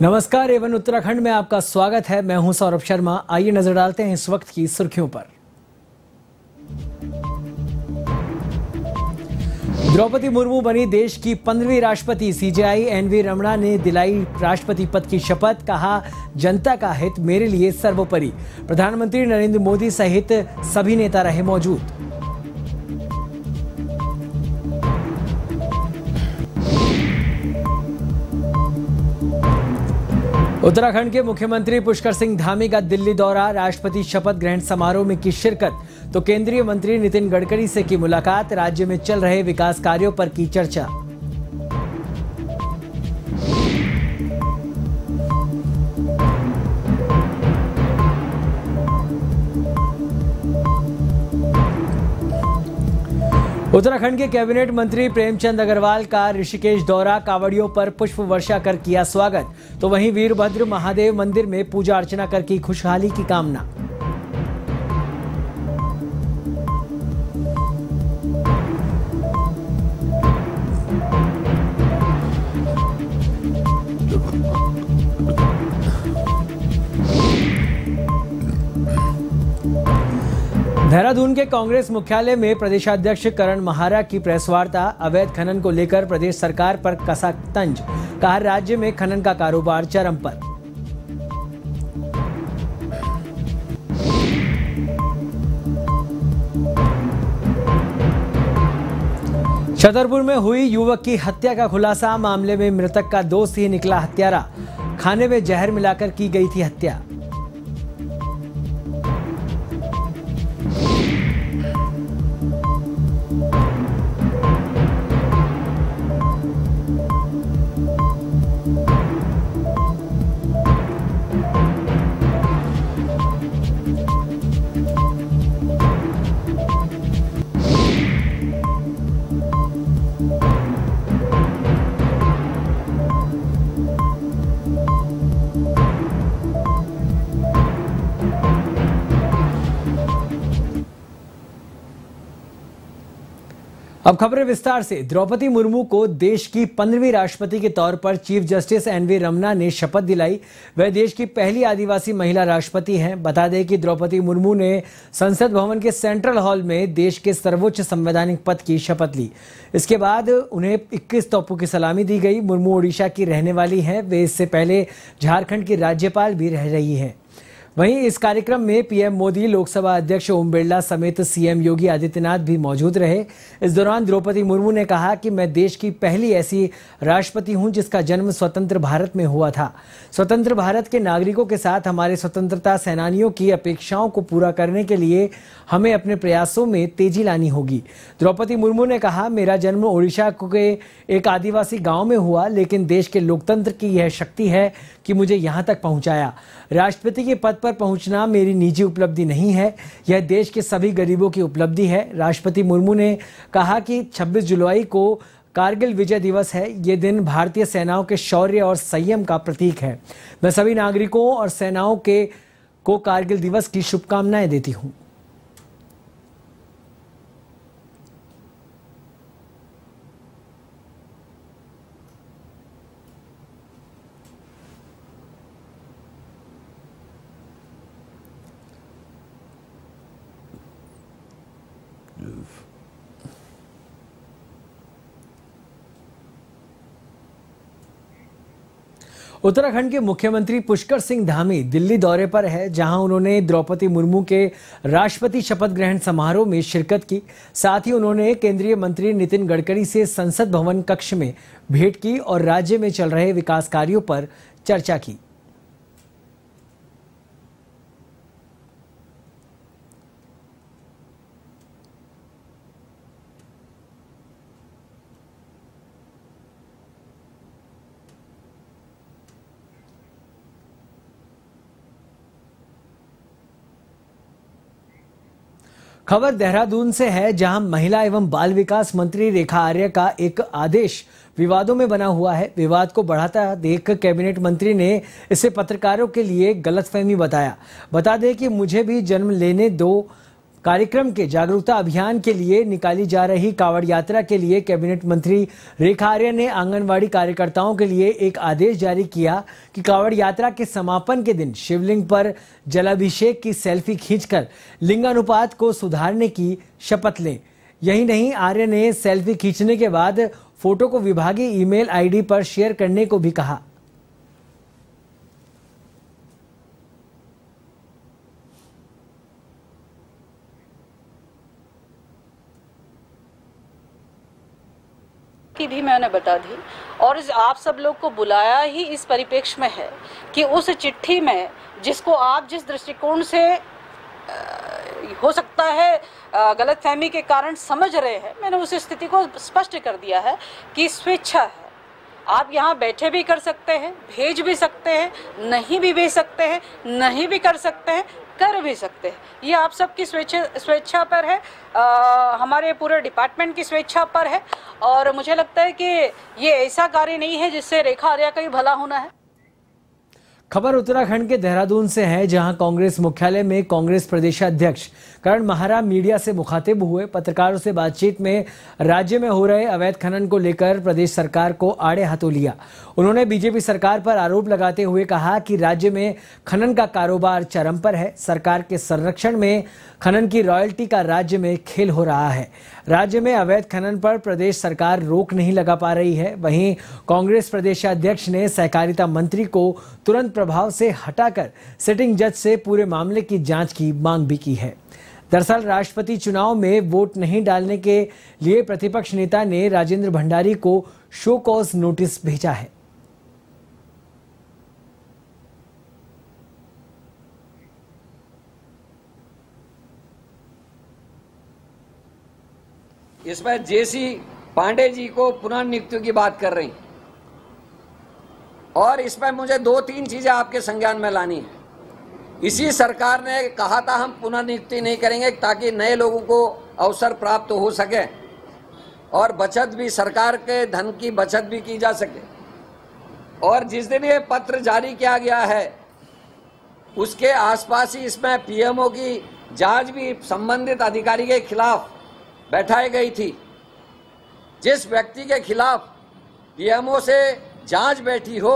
नमस्कार, एवन उत्तराखंड में आपका स्वागत है। मैं हूं सौरभ शर्मा। आइए नजर डालते हैं इस वक्त की सुर्खियों पर। द्रौपदी मुर्मू बनी देश की 15वीं राष्ट्रपति। सीजेआई एनवी रमणा ने दिलाई राष्ट्रपति पद की शपथ। कहा, जनता का हित मेरे लिए सर्वोपरि। प्रधानमंत्री नरेंद्र मोदी सहित सभी नेता रहे मौजूद। उत्तराखंड के मुख्यमंत्री पुष्कर सिंह धामी का दिल्ली दौरा। राष्ट्रपति शपथ ग्रहण समारोह में की शिरकत, तो केंद्रीय मंत्री नितिन गडकरी से की मुलाकात। राज्य में चल रहे विकास कार्यों पर की चर्चा। उत्तराखंड के कैबिनेट मंत्री प्रेमचंद अग्रवाल का ऋषिकेश दौरा। कांवड़ियों पर पुष्प वर्षा कर किया स्वागत, तो वहीं वीरभद्र महादेव मंदिर में पूजा अर्चना कर की खुशहाली की कामना। देहरादून के कांग्रेस मुख्यालय में प्रदेशाध्यक्ष करण महारा की प्रेस वार्ता। अवैध खनन को लेकर प्रदेश सरकार पर कसा तंज। कहा, राज्य में खनन का कारोबार चरम पर। छतरपुर में हुई युवक की हत्या का खुलासा। मामले में मृतक का दोस्त ही निकला हत्यारा। खाने में जहर मिलाकर की गई थी हत्या। अब खबरें विस्तार से। द्रौपदी मुर्मू को देश की 15वीं राष्ट्रपति के तौर पर चीफ जस्टिस एनवी रमना ने शपथ दिलाई। वह देश की पहली आदिवासी महिला राष्ट्रपति हैं। बता दें कि द्रौपदी मुर्मू ने संसद भवन के सेंट्रल हॉल में देश के सर्वोच्च संवैधानिक पद की शपथ ली। इसके बाद उन्हें 21 तोपों की सलामी दी गई। मुर्मू ओडिशा की रहने वाली हैं। वे इससे पहले झारखंड की राज्यपाल भी रह रही हैं। वहीं इस कार्यक्रम में पीएम मोदी, लोकसभा अध्यक्ष ओम बिरला समेत सीएम योगी आदित्यनाथ भी मौजूद रहे। इस दौरान द्रौपदी मुर्मू ने कहा कि मैं देश की पहली ऐसी राष्ट्रपति हूं जिसका जन्म स्वतंत्र भारत में हुआ था। स्वतंत्र भारत के नागरिकों के साथ हमारे स्वतंत्रता सेनानियों की अपेक्षाओं को पूरा करने के लिए हमें अपने प्रयासों में तेजी लानी होगी। द्रौपदी मुर्मू ने कहा, मेरा जन्म ओडिशा के एक आदिवासी गाँव में हुआ, लेकिन देश के लोकतंत्र की यह शक्ति है कि मुझे यहाँ तक पहुँचाया। राष्ट्रपति के पद पर पहुंचना मेरी निजी उपलब्धि नहीं है, यह देश के सभी गरीबों की उपलब्धि है। राष्ट्रपति मुर्मू ने कहा कि 26 जुलाई को कारगिल विजय दिवस है। ये दिन भारतीय सेनाओं के शौर्य और संयम का प्रतीक है। मैं सभी नागरिकों और सेनाओं को कारगिल दिवस की शुभकामनाएं देती हूं। उत्तराखंड के मुख्यमंत्री पुष्कर सिंह धामी दिल्ली दौरे पर है, जहां उन्होंने द्रौपदी मुर्मू के राष्ट्रपति शपथ ग्रहण समारोह में शिरकत की। साथ ही उन्होंने केंद्रीय मंत्री नितिन गडकरी से संसद भवन कक्ष में भेंट की और राज्य में चल रहे विकास कार्यों पर चर्चा की। खबर देहरादून से है, जहां महिला एवं बाल विकास मंत्री रेखा आर्य का एक आदेश विवादों में बना हुआ है। विवाद को बढ़ाता देख कैबिनेट मंत्री ने इसे पत्रकारों के लिए गलतफहमी बताया। बता दें कि मुझे भी जन्म लेने दो कार्यक्रम के जागरूकता अभियान के लिए निकाली जा रही कांवड़ यात्रा के लिए कैबिनेट मंत्री रेखा आर्य ने आंगनवाड़ी कार्यकर्ताओं के लिए एक आदेश जारी किया कि कांवड़ यात्रा के समापन के दिन शिवलिंग पर जलाभिषेक की सेल्फी खींचकर लिंगानुपात को सुधारने की शपथ लें। यही नहीं, आर्य ने सेल्फी खींचने के बाद फोटो को विभागीय ईमेल आईडी पर शेयर करने को भी कहा। की भी मैंने बता दी और आप सब लोग को बुलाया ही इस परिप्रेक्ष्य में है कि उस चिट्ठी में जिसको आप जिस दृष्टिकोण से हो सकता है गलतफहमी के कारण समझ रहे हैं, मैंने उस स्थिति को स्पष्ट कर दिया है कि स्वेच्छा है। आप यहाँ बैठे भी कर सकते हैं, भेज भी सकते हैं, नहीं भी भेज सकते हैं, नहीं भी कर सकते हैं, कर भी सकते हैं। ये आप सबकी स्वेच्छा पर है, हमारे पूरे डिपार्टमेंट की स्वेच्छा पर है और मुझे लगता है कि ये ऐसा कार्य नहीं है जिससे रेखा आर्या का ही भला होना है। खबर उत्तराखंड के देहरादून से है, जहां कांग्रेस मुख्यालय में कांग्रेस प्रदेशाध्यक्ष करण माहरा मीडिया से मुखातिब हुए। पत्रकारों से बातचीत में राज्य में हो रहे अवैध खनन को लेकर प्रदेश सरकार को आड़े हाथों लिया। उन्होंने बीजेपी सरकार पर आरोप लगाते हुए कहा कि राज्य में खनन का कारोबार चरम पर है। सरकार के संरक्षण में खनन की रॉयल्टी का राज्य में खेल हो रहा है। राज्य में अवैध खनन पर प्रदेश सरकार रोक नहीं लगा पा रही है। वहीं कांग्रेस प्रदेशाध्यक्ष ने सहकारिता मंत्री को तुरंत प्रभाव से हटाकर सिटिंग जज से पूरे मामले की जांच की मांग भी की है। दरअसल राष्ट्रपति चुनाव में वोट नहीं डालने के लिए प्रतिपक्ष नेता ने राजेंद्र भंडारी को शो कॉज नोटिस भेजा है। इसमें जेसी पांडे जी को पुनर्नियुक्ति की बात कर रही और इसमें मुझे 2-3 चीजें आपके संज्ञान में लानी है। इसी सरकार ने कहा था हम पुनर्नियुक्ति नहीं करेंगे ताकि नए लोगों को अवसर प्राप्त हो सके और बचत भी, सरकार के धन की बचत भी की जा सके। और जिस दिन ये पत्र जारी किया गया है उसके आसपास ही इसमें पीएमओ की जांच भी संबंधित अधिकारी के खिलाफ बैठाई गई थी। जिस व्यक्ति के खिलाफ पीएमओ से जांच बैठी हो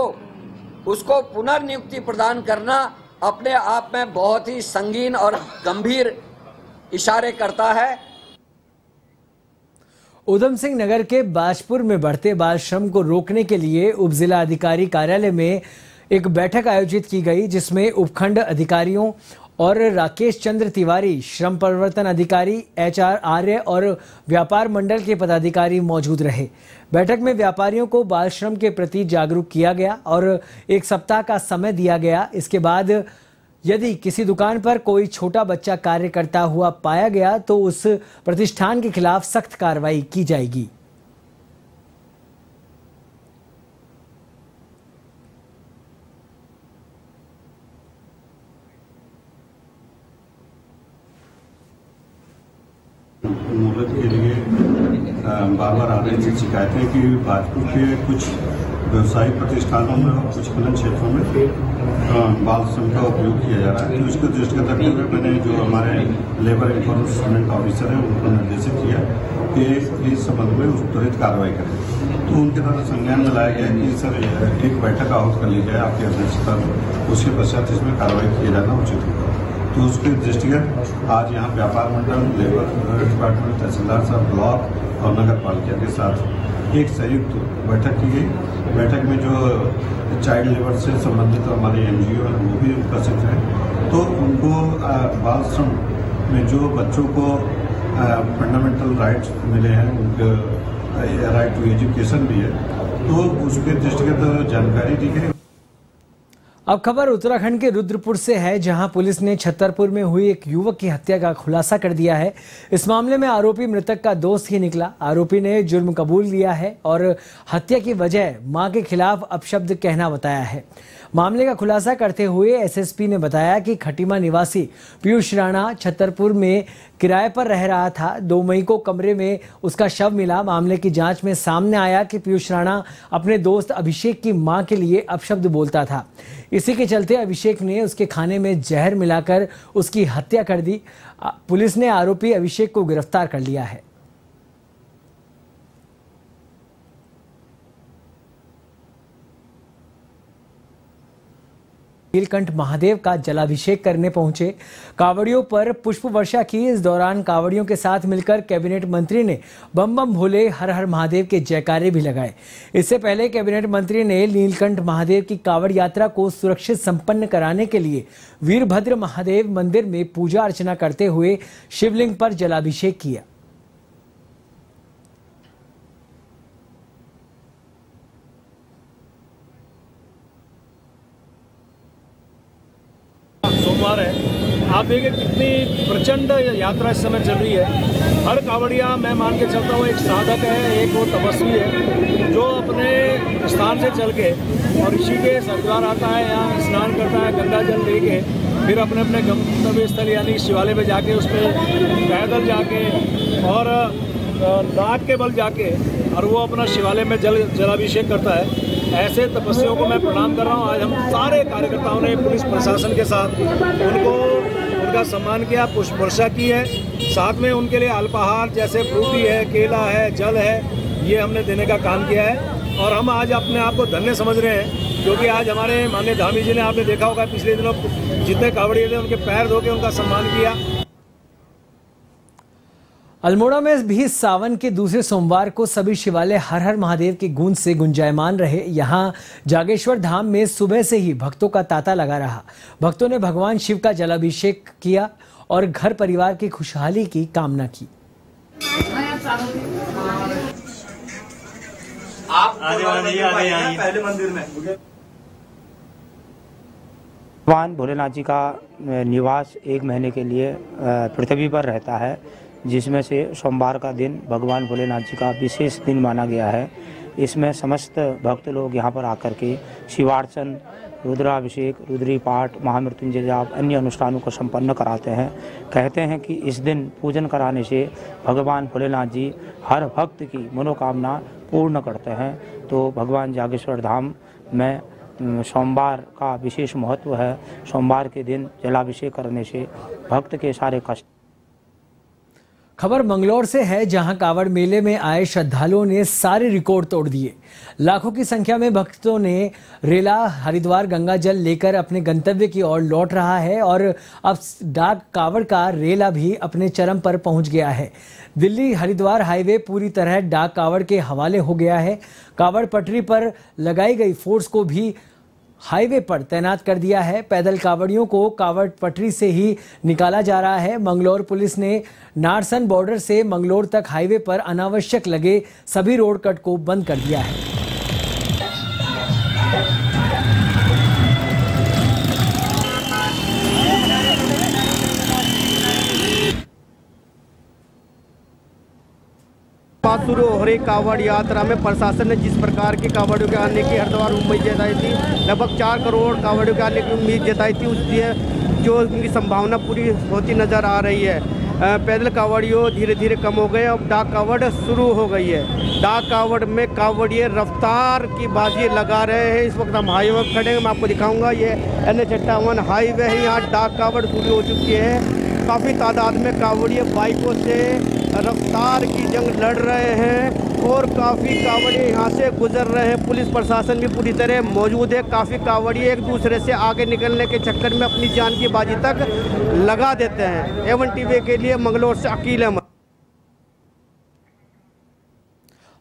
उसको पुनर्नियुक्ति प्रदान करना अपने आप में बहुत ही संगीन और गंभीर इशारे करता है। उधम सिंह नगर के बाजपुर में बढ़ते बाल श्रम को रोकने के लिए उप जिला अधिकारी कार्यालय में एक बैठक आयोजित की गई, जिसमें उपखंड अधिकारियों और राकेश चंद्र तिवारी, श्रम परिवर्तन अधिकारी HR आर्य और व्यापार मंडल के पदाधिकारी मौजूद रहे। बैठक में व्यापारियों को बाल श्रम के प्रति जागरूक किया गया और 1 सप्ताह का समय दिया गया। इसके बाद यदि किसी दुकान पर कोई छोटा बच्चा कार्य करता हुआ पाया गया तो उस प्रतिष्ठान के खिलाफ सख्त कार्रवाई की जाएगी। मोहलत के लिए बार बार आ रही थी शिकायतें कि बाजपुर के कुछ व्यवसायिक प्रतिष्ठानों में और कुछ खनन क्षेत्रों में बाल श्रम का उपयोग किया जा रहा है। तो इसको दृष्टिगत रखते हुए मैंने जो हमारे लेबर इन्फोर्समेंट ऑफिसर हैं उनको निर्देशित किया कि इस संबंध में उस त्वरित कार्रवाई करें। तो उनके द्वारा संज्ञान में लाया गया कि सर एक बैठक आहूत कर ली जाए आपकी अध्यक्षता में, उसके पश्चात इसमें कार्रवाई किया जाना उचित होगा। तो उसके दृष्टिगत आज यहाँ व्यापार मंडल, लेबर डिपार्टमेंट, तहसीलदार साहब, ब्लॉक और नगर पालिका के साथ एक संयुक्त बैठक की गई। बैठक में जो चाइल्ड लेबर से संबंधित हमारे NGO हैं वो भी उपस्थित हैं। तो उनको बाल श्रम में जो बच्चों को फंडामेंटल राइट्स मिले हैं, उनके राइट टू एजुकेशन भी है, तो उसके दृष्टिगत जानकारी दी गई। अब खबर उत्तराखंड के रुद्रपुर से है, जहां पुलिस ने छतरपुर में हुई एक युवक की हत्या का खुलासा कर दिया है। इस मामले में आरोपी मृतक का दोस्त ही निकला। आरोपी ने जुर्म कबूल लिया है और हत्या की वजह मां के खिलाफ अपशब्द कहना बताया है। मामले का खुलासा करते हुए SSP ने बताया कि खटीमा निवासी पीयूष राणा छतरपुर में किराए पर रह रहा था। 2 मई को कमरे में उसका शव मिला। मामले की जांच में सामने आया कि पीयूष राणा अपने दोस्त अभिषेक की मां के लिए अपशब्द बोलता था। इसी के चलते अभिषेक ने उसके खाने में जहर मिलाकर उसकी हत्या कर दी। पुलिस ने आरोपी अभिषेक को गिरफ्तार कर लिया है। नीलकंठ महादेव का जलाभिषेक करने पहुंचे कांवड़ियों पर पुष्प वर्षा की। इस दौरान कांवड़ियों के साथ मिलकर कैबिनेट मंत्री ने बम बम भोले हर हर महादेव के जयकारे भी लगाए। इससे पहले कैबिनेट मंत्री ने नीलकंठ महादेव की कांवड़ यात्रा को सुरक्षित संपन्न कराने के लिए वीरभद्र महादेव मंदिर में पूजा अर्चना करते हुए शिवलिंग पर जलाभिषेक किया। सोमवार है, आप देखिए कितनी प्रचंड यात्रा इस समय चल रही है। हर कांवड़िया मैं मान के चलता हूँ एक साधक है, एक वो तपस्वी है जो अपने स्थान से चल के और ऋषिकेश हरिद्वार आता है, यहाँ स्नान करता है, गंगा जल लेके फिर अपने अपने गंतव्य स्थल यानी शिवालय में जाके उस पर पैदल जाके और नाक के बल जाके और वो अपना शिवालय में जलाभिषेक करता है। ऐसे तपस्वियों को मैं प्रणाम कर रहा हूँ। आज हम सारे कार्यकर्ताओं ने पुलिस प्रशासन के साथ उनका सम्मान किया, पुष्प वर्षा की है, साथ में उनके लिए अल्पाहार जैसे फ्रूटी है, केला है, जल है, ये हमने देने का काम किया है। और हम आज अपने आप को धन्य समझ रहे हैं क्योंकि आज हमारे माननीय धामी जी ने, आपने देखा होगा पिछले दिनों जितने कांवड़िए थे उनके पैर धो के उनका सम्मान किया। अल्मोड़ा में भी सावन के दूसरे सोमवार को सभी शिवालय हर हर महादेव की गूंज से गुंजायमान रहे। यहां जागेश्वर धाम में सुबह से ही भक्तों का तांता लगा रहा। भक्तों ने भगवान शिव का जलाभिषेक किया और घर परिवार की खुशहाली की कामना की। आप पहले मंदिर में भगवान भोलेनाथ जी का निवास 1 महीने के लिए पृथ्वी पर रहता है, जिसमें से सोमवार का दिन भगवान भोलेनाथ जी का विशेष दिन माना गया है। इसमें समस्त भक्त लोग यहाँ पर आकर के शिवार्चन, रुद्राभिषेक, रुद्री पाठ, महामृत्युंजय जाप, अन्य अनुष्ठानों को संपन्न कराते हैं। कहते हैं कि इस दिन पूजन कराने से भगवान भोलेनाथ जी हर भक्त की मनोकामना पूर्ण करते हैं। तो भगवान जागेश्वर धाम में सोमवार का विशेष महत्व है। सोमवार के दिन जलाभिषेक करने से भक्त के सारे कष्ट। खबर मंगलौर से है, जहां कांवड़ मेले में आए श्रद्धालुओं ने सारे रिकॉर्ड तोड़ दिए। लाखों की संख्या में भक्तों ने रेला हरिद्वार गंगा जल लेकर अपने गंतव्य की ओर लौट रहा है और अब डाक कांवड़ का रेला भी अपने चरम पर पहुंच गया है। दिल्ली हरिद्वार हाईवे पूरी तरह डाक कांवड़ के हवाले हो गया है। कांवड़ पटरी पर लगाई गई फोर्स को भी हाईवे पर तैनात कर दिया है। पैदल कांवड़ियों को कांवड़ पटरी से ही निकाला जा रहा है। मंगलौर पुलिस ने नारसन बॉर्डर से मंगलौर तक हाईवे पर अनावश्यक लगे सभी रोड कट को बंद कर दिया है। शुरू हो रही कांवड़ यात्रा में प्रशासन ने जिस प्रकार की कांवड़ियों के आने की हरिद्वार उम्मीद जताई थी, लगभग 4 करोड़ कांवड़ियों के आने की उम्मीद जताई थी, उसकी जो उनकी संभावना पूरी होती नज़र आ रही है। पैदल कांवड़ियों धीरे धीरे कम हो गए, अब डाक कांवड़ शुरू हो गई है। डाक कांवड़ में कांवड़िए रफ्तार की बाजी लगा रहे हैं। इस वक्त हम हाईवे पर खड़े हैं, मैं आपको दिखाऊंगा। ये NH-58 हाईवे है, यहाँ डाक कांवड़ शुरू हो चुकी है। काफ़ी तादाद में कांवड़िए बाइकों से रफ्तार की जंग लड़ रहे हैं और काफ़ी कांवड़िए यहाँ से गुजर रहे हैं। पुलिस प्रशासन भी पूरी तरह मौजूद है। काफ़ी कांवड़िए एक दूसरे से आगे निकलने के चक्कर में अपनी जान की बाजी तक लगा देते हैं। A1 TV के लिए मंगलौर से अकील अहमद।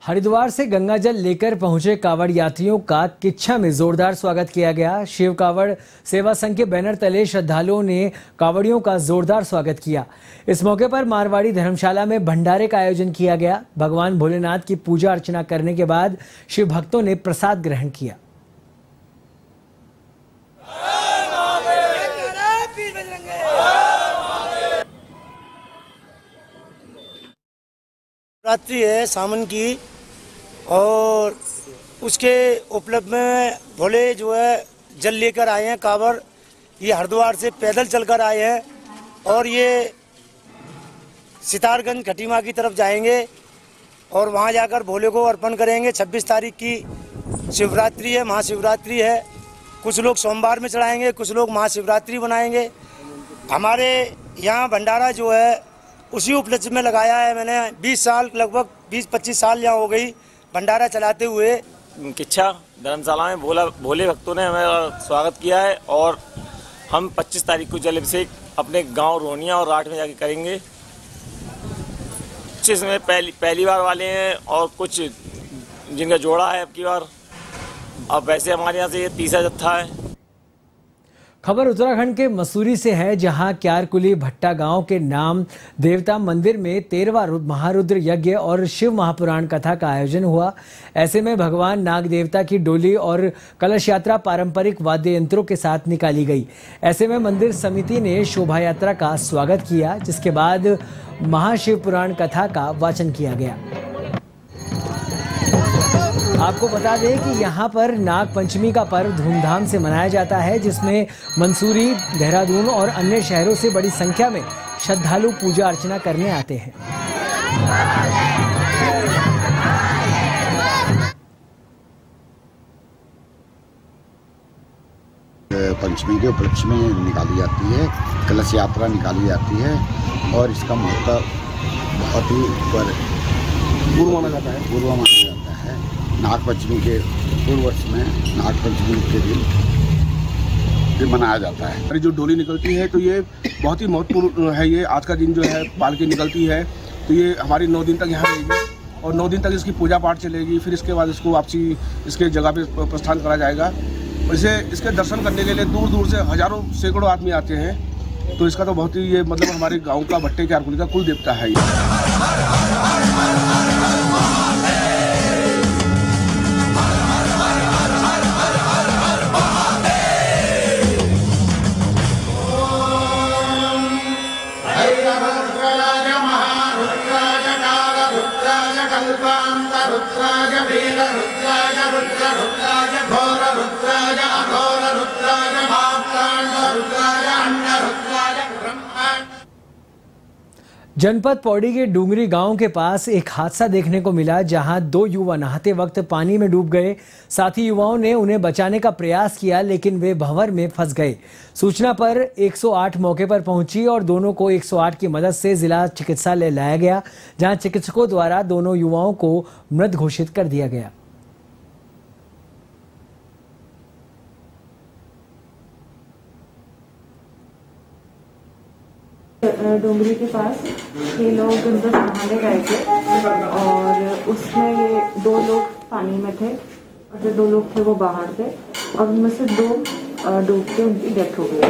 हरिद्वार से गंगा जल लेकर पहुंचे कांवड़ यात्रियों का किच्छा में जोरदार स्वागत किया गया। शिव कांवड़ सेवा संघ के बैनर तले श्रद्धालुओं ने कांवड़ियों का जोरदार स्वागत किया। इस मौके पर मारवाड़ी धर्मशाला में भंडारे का आयोजन किया गया। भगवान भोलेनाथ की पूजा अर्चना करने के बाद शिव भक्तों ने प्रसाद ग्रहण किया। रात्रि है सावन की और उसके उपलक्ष्य में भोले जो है जल लेकर आए हैं कांवड़। ये हरिद्वार से पैदल चलकर आए हैं और ये सितारगंज खटीमा की तरफ जाएंगे और वहाँ जाकर भोले को अर्पण करेंगे। 26 तारीख की शिवरात्रि है, महाशिवरात्रि है। कुछ लोग सोमवार में चढ़ाएंगे, कुछ लोग महाशिवरात्रि बनाएंगे। हमारे यहाँ भंडारा जो है उसी उपलक्ष्य में लगाया है मैंने। 20 साल, लगभग 20-25 साल यहाँ हो गई भंडारा चलाते हुए। किच्छा धर्मशाला में भोले भक्तों ने हमारा स्वागत किया है और हम 25 तारीख को जल अभिषेक अपने गांव रोहनिया और राठ में जाके करेंगे। कुछ इसमें पहली बार वाले हैं और कुछ जिनका जोड़ा है अब की बार। अब वैसे हमारे यहाँ से ये तीसरा जत्था है। खबर उत्तराखंड के मसूरी से है, जहां क्यारकुली भट्टा गांव के नाम देवता मंदिर में 13वां महारुद्र यज्ञ और शिव महापुराण कथा का आयोजन हुआ। ऐसे में भगवान नाग देवता की डोली और कलश यात्रा पारंपरिक वाद्य यंत्रों के साथ निकाली गई। ऐसे में मंदिर समिति ने शोभा यात्रा का स्वागत किया, जिसके बाद महाशिव पुराण कथा का वाचन किया गया। आपको बता दें कि यहाँ पर नाग पंचमी का पर्व धूमधाम से मनाया जाता है, जिसमें मंसूरी, देहरादून और अन्य शहरों से बड़ी संख्या में श्रद्धालु पूजा अर्चना करने आते हैं। पंचमी के उपलक्ष्य में निकाली जाती है, कलश यात्रा निकाली जाती है और इसका महत्व बहुत ही पूर्व माना जाता है। नागपंचमी के पूर्व वर्ष में नागपंचमी के दिन भी मनाया जाता है। हमारी जो डोली निकलती है तो ये बहुत ही महत्वपूर्ण है। ये आज का दिन जो है पालकी निकलती है तो ये हमारी 9 दिन तक यहाँ रहेगी और 9 दिन तक इसकी पूजा पाठ चलेगी। फिर इसके बाद इसको वापसी इसके जगह पे प्रस्थान करा जाएगा। वैसे इसके दर्शन करने के लिए दूर दूर से हजारों सैकड़ों आदमी आते हैं। तो इसका तो बहुत ही ये मतलब हमारे गाँव का भट्टे क्यारकुली का कुल देवता है। जनपद पौड़ी के डूंगरी गांव के पास एक हादसा देखने को मिला, जहां 2 युवा नहाते वक्त पानी में डूब गए। साथी युवाओं ने उन्हें बचाने का प्रयास किया, लेकिन वे भंवर में फंस गए। सूचना पर 108 मौके पर पहुंची और दोनों को 108 की मदद से जिला चिकित्सालय लाया गया, जहां चिकित्सकों द्वारा दोनों युवाओं को मृत घोषित कर दिया गया। डोंगरी के पास ये लोग गंगा नहाने गए थे और उसमें ये 2 लोग पानी में थे और जो 2 लोग थे वो बाहर थे और उनमें से 2 डूब के उनकी डेथ हो गई।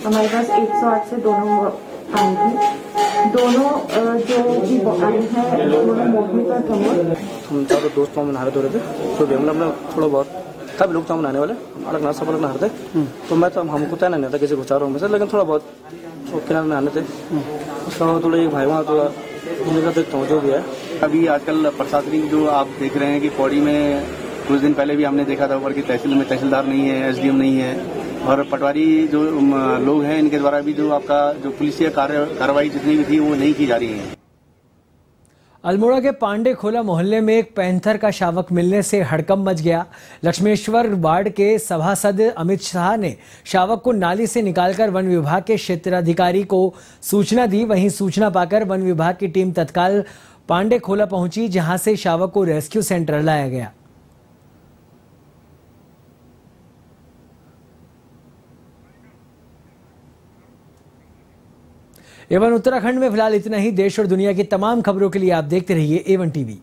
हमारे पास 108 से दोनों आई थी। दोनों जो आई है दोनों मोटमी का कमर। हम चारों दोस्त में नहा रहे थे तो हम अपना थोड़ा बहुत सब लोग नहाने वाले अलग ना सब अलग नहा रहे थे। तो मैं तो हमको तैरना नहीं था किसी को चारों में से, लेकिन थोड़ा बहुत किनारे में आने थे। उसका थोड़ा एक भाई वहाँ थोड़ा का देखता हूँ जो भी है। अभी आजकल प्रशासनिक जो आप देख रहे हैं कि पौड़ी में कुछ दिन पहले भी हमने देखा था ऊपर की तहसील में तहसीलदार नहीं है, एसडीएम नहीं है और पटवारी जो लोग हैं इनके द्वारा भी जो आपका जो पुलिसिया कार्रवाई जितनी भी थी वो नहीं की जा रही है। अल्मोड़ा के पांडे खोला मोहल्ले में एक पैंथर का शावक मिलने से हड़कंप मच गया। लक्ष्मेश्वर वार्ड के सभासद अमित शाह ने शावक को नाली से निकालकर वन विभाग के क्षेत्राधिकारी को सूचना दी। वहीं सूचना पाकर वन विभाग की टीम तत्काल पांडे खोला पहुंची, जहां से शावक को रेस्क्यू सेंटर लाया गया। एवन उत्तराखंड में फिलहाल इतना ही। देश और दुनिया की तमाम खबरों के लिए आप देखते रहिए A1 TV।